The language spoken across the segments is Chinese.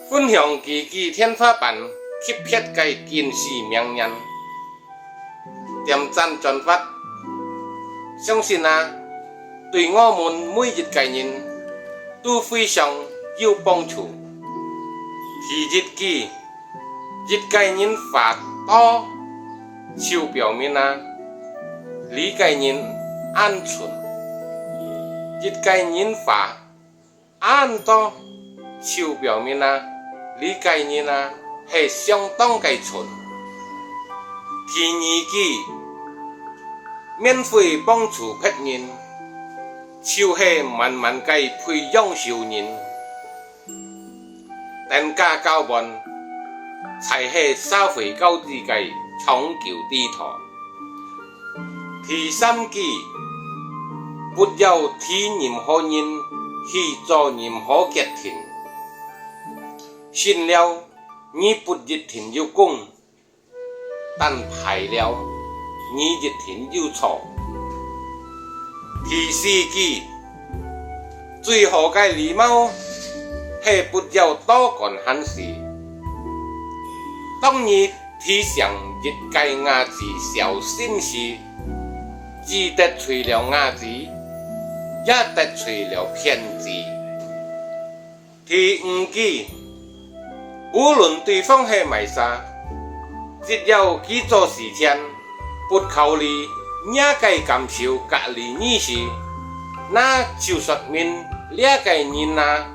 分享自己天花板，吸撇嘅見識名人，點讚轉發，相信對我們每一個人都非常有幫助。提日記，一個人發多，就表明你個人安全；一個人發暗多，就表明你個人係相當嘅蠢。第二句，免費幫助別人，就是慢慢嘅培養小人。等價交換，才係社會高智嘅長久地圖。第三句，不要替任何人去做任何決定。信了，你不一定有功，但排了，你一定有錯。第四句，最好嘅禮貌係不要多管閒事。當你提醒一個伢子小心時，只得罪了伢子，也得罪了騙子。第五句，無論對方係賣啥，只要去做事前不考慮兩個感受隔離你時，那就說明兩個人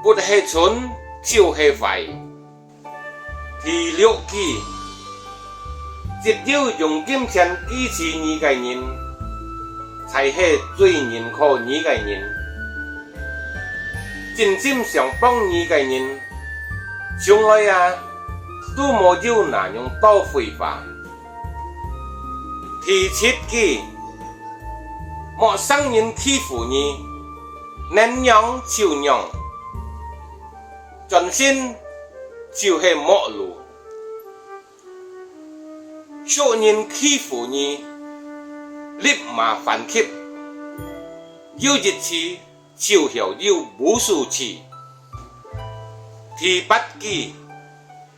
不係蠢就是壞。第六句，只有用金錢支持你個人，才係最認可你個人。真心想幫你個人，從來都沒有那樣多廢話。第七句，陌生人欺負你，能讓就讓，專心就是陌路。熟人欺負你，立馬反擊，有一次就要有無數次。第八句，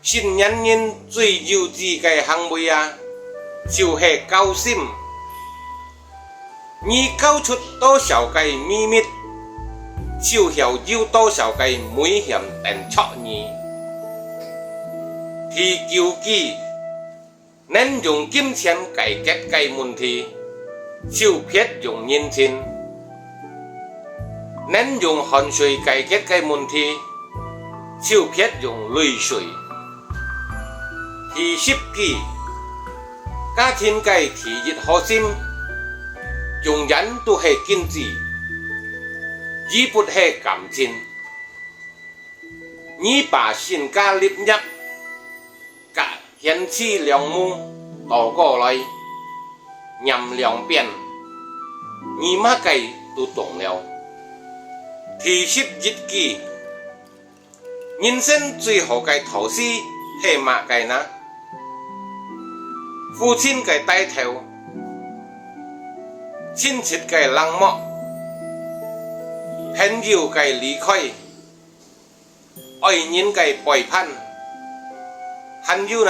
成年人最幼稚嘅行為就是高興。你交出多少個秘密，就要有多少個危險等錯你。第九句，能用金錢解決嘅問題，就別用金錢；能用汗水解決嘅問題，就別用淚水。第十句，家庭嘅第一核心，永遠都係經濟，而不係感情。你把身家立業和賢妻良母倒過來，念兩遍，你乜嘅都懂了。第11句，人生最好嘅投資係乜嘅呢？父親嘅帶頭，親戚嘅冷漠，朋友嘅離開，愛人嘅背叛，還有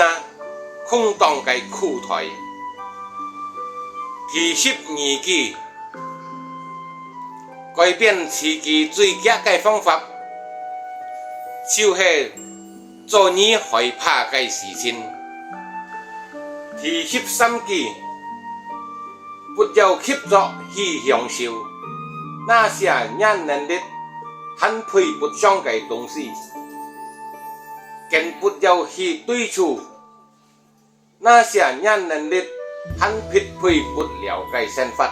空檔嘅苦台。第12句，改變自己最佳嘅方法，就是做你害怕嘅事情。第13句，不要急着去享受那些讓能力很配不上嘅東西，更不要去對處那些讓能力很匹配不了嘅生活。